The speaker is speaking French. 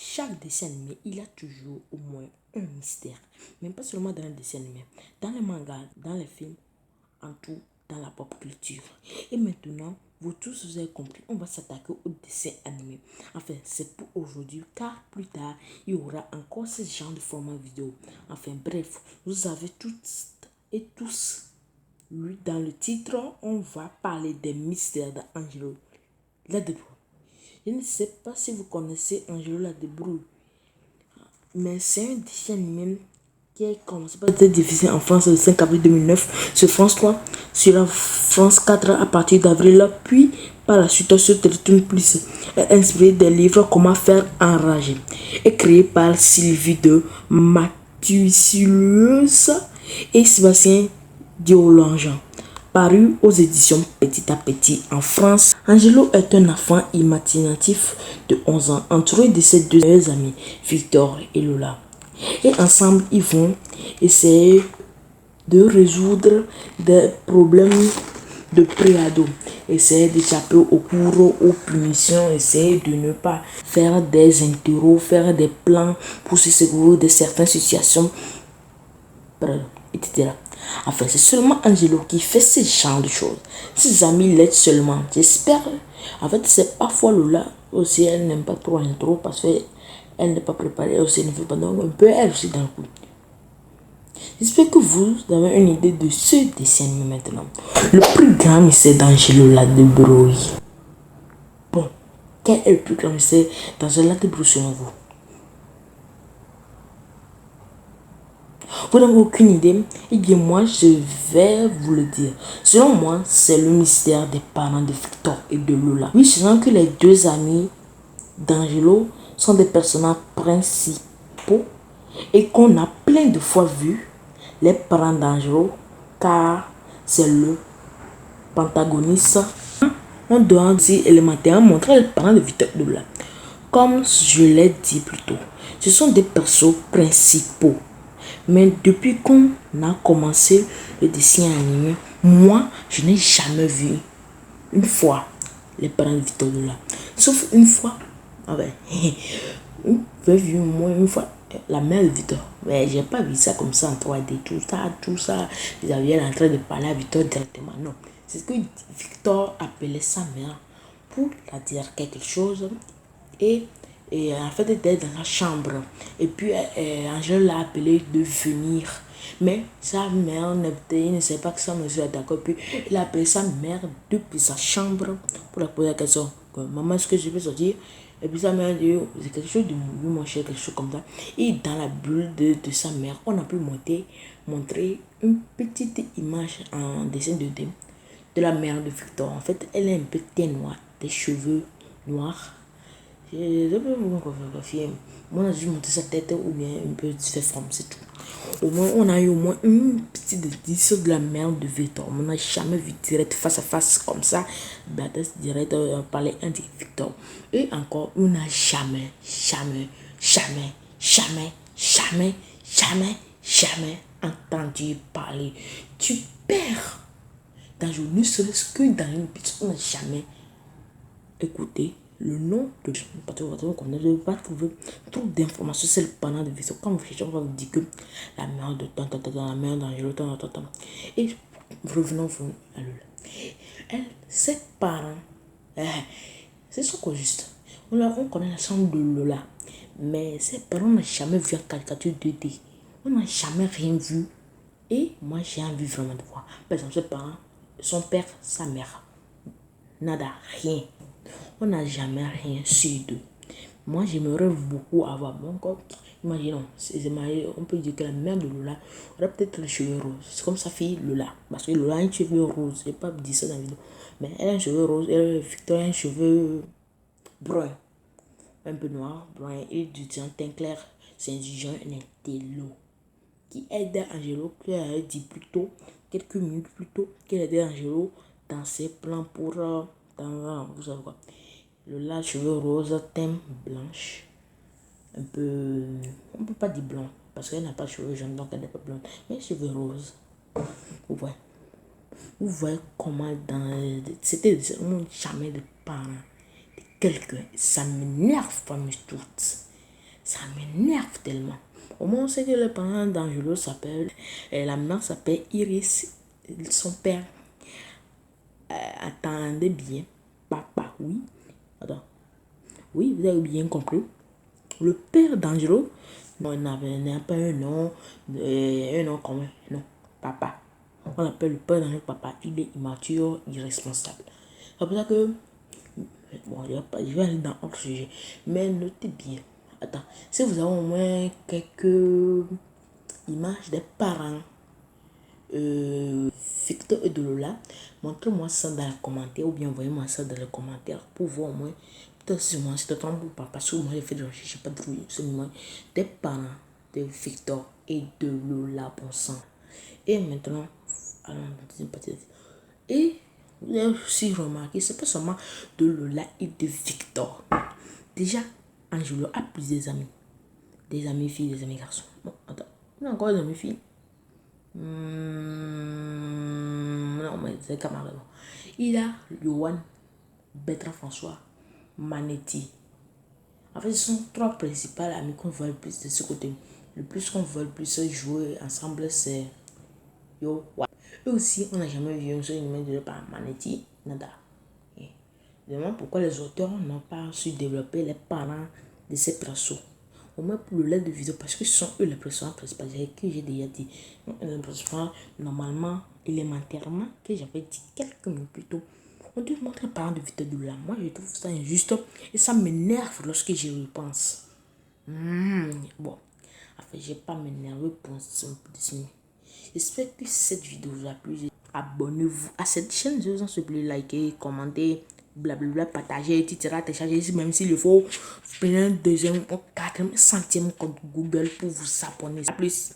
chaque dessin animé, il y a toujours au moins un mystère. Même pas seulement dans les dessins animés, dans les mangas, dans les films, en tout, dans la pop culture. Et maintenant, vous tous vous avez compris, on va s'attaquer au dessin animé. Enfin, c'est pour aujourd'hui, car plus tard, il y aura encore ce genre de format vidéo. Enfin, bref, vous avez toutes et tous lu dans le titre, on va parler des mystères d'Angelo Ladebrouille. Je ne sais pas si vous connaissez Angelo Ladebrouille, mais c'est un dessin animé qui a commencé par être diffusé en France le 5 avril 2009 sur France 3, sur la France 4 à partir d'avril, puis par la suite sur Télétoon Plus, est inspiré des livres Comment faire enrager et créé par Sylvie de Mathusilius et Sébastien Diolangean. Paru aux éditions Petit à Petit en France, Angelo est un enfant imaginatif de 11 ans, entouré de ses deux meilleurs amis, Victor et Lola. Et ensemble, ils vont essayer de résoudre des problèmes de préado, essayer d'échapper au cours, aux punitions, essayer de ne pas faire des interros, faire des plans pour se secourir de certaines situations, etc. Enfin, c'est seulement Angelo qui fait ce genre de choses. Ses amis l'aident seulement. J'espère. En fait, c'est parfois Lola aussi, elle n'aime pas trop l'intro parce qu'elle n'est pas préparée. Elle aussi ne veut pas. Donc, un peu elle aussi dans le coup. J'espère que vous avez une idée de ce dessin animé maintenant. Le plus grand mystère d'Angelo Ladebrouille. Bon, quel est le plus grand mystère d'Angelo Ladebrouille selon vous? Vous n'avez aucune idée? Eh bien, moi, je vais vous le dire. Selon moi, c'est le mystère des parents de Victor et de Lola. Oui, je sens que les deux amis d'Angelo sont des personnages principaux et qu'on a plein de fois vu les parents d'Angelo, car c'est le protagoniste. On doit dire élémentaire, montrer les parents de Victor et de Lola. Comme je l'ai dit plus tôt, ce sont des persos principaux. Mais depuis qu'on a commencé le dessin animé, moi, je n'ai jamais vu une fois les parents de Victor Lola. Sauf une fois. Ah ben, j'ai vu moi une fois la mère de Victor. Mais j'ai pas vu ça comme ça en 3D. Tout ça. Ils avaient en train de parler à Victor directement. Non. C'est ce que Victor appelait sa mère pour la dire quelque chose. Et en fait, elle était dans la chambre. Et puis, Angèle l'a appelé de venir. Mais sa mère ne sait pas que sa mère soit d'accord. Puis, il a appelé sa mère depuis sa chambre pour la poser la question. Maman, est-ce que je peux sortir? Et puis, sa mère dit, c'est quelque chose de mon cher, quelque chose comme ça. Et dans la bulle de sa mère, on a pu montrer une petite image en dessin de la mère de Victor. En fait, elle est un peu teint noir, des cheveux noirs. Je peux vous confier. Moi, j'ai juste monté sa tête ou bien un peu fait forme, c'est tout. Au moins, on a eu au moins une petite indice de la mère de Victor. On n'a jamais vu direct face à face comme ça. Baptiste direct parler un de Victor. Et encore, on n'a jamais entendu parler du père d'un jour, ne serait-ce que dans une petite, on n'a jamais écouté le nom de parce qu'on ne peut pas trouver trop d'informations sur le pendant de Victor. Quand vous cherchez, on va vous dire que la mère de la mère d'Angelo, et revenons à Lola. Elle, ses parents, c'est ça quoi juste. On connaît la chambre de Lola, mais ses parents n'ont jamais vu une caricature 2D. On n'a jamais rien vu. Et moi, j'ai envie vraiment de voir. Par exemple, ses parents, son père, sa mère. Nada, rien. On n'a jamais rien su d'eux. Moi, j'aimerais beaucoup avoir mon corps. Imaginons, on peut dire que la mère de Lola aurait peut-être les cheveux roses. C'est comme sa fille Lola. Parce que Lola a un cheveu rose. Je n'ai pas dit ça dans la vidéo. Mais elle a un cheveu rose. Et Victor a un cheveu brun. Un peu noir, brun. Et du teint clair. C'est du genre un intello. Qui aide Angelo, qui a dit plus tôt, quelques minutes plus tôt, qu'elle aidait Angelo dans ses plans pour vous savez quoi. Le cheveux rose, teint blanche, un peu, on peut pas dire blanc, parce qu'elle n'a pas de cheveux jaunes, donc elle n'est pas blonde, mais cheveux roses. Vous voyez comment c'était jamais de parents, de quelqu'un, ça m'énerve pas, mais toutes. tellement. Au moins, on sait que le parent d'Angelo s'appelle, la mère s'appelle Iris, son père, attendez bien, papa, oui, attends, oui, vous avez bien compris. Le père d'Angelo, non, il n'a pas un nom commun, non, papa. On l'appelle le père d'Angelo, papa, il est immature, irresponsable. C'est pour ça que, bon, je vais aller dans autre sujet, mais notez bien. Attends, si vous avez au moins quelques images des parents Victor et de Lola, montrez-moi ça dans les commentaires ou bien envoyez-moi ça dans les commentaires pour voir au moins. Peut-être si moi c'est temps ou pas, parce que moi j'ai fait des recherches, j'ai pas trouvé seulement des parents de Victor et de Lola, bon sang. Et maintenant, allons dans la deuxième partie. Et vous avez aussi remarqué, c'est pas seulement de Lola et de Victor. Déjà, Angelo a plusieurs amis. Des amis filles, des amis garçons. Bon, attends, il y a encore des amis filles. Non, mais c'est camarade. Il a Johan, Bertrand François, Manetti. En fait, ce sont trois principaux amis qu'on voit le plus de ce côté. Le plus qu'on voit le plus jouer ensemble, c'est Yo. Ouais. Eux aussi, on n'a jamais vu un seul humain de par Manetti, nada. Et je me demande pourquoi les auteurs n'ont pas su développer les parents de ces persos. Au moins pour le lait de vidéo, parce que ce sont eux les personnages principaux, que j'ai déjà dit. Les personnages, normalement, élémentairement, que j'avais dit quelques minutes plus tôt, on doit montrer les parents de Victor de là. Moi, je trouve ça injuste et ça m'énerve lorsque j'y repense. Bon, en fait, je vais pas m'énerver pour ce dessin. J'espère que cette vidéo vous a plu. Abonnez-vous à cette chaîne, je vous en supplie, likez, commentez, blablabla, partagez, etc. Téléchargez, même s'il le faut, prenez un deuxième ou quatrième centième code Google pour vous abonner. A plus.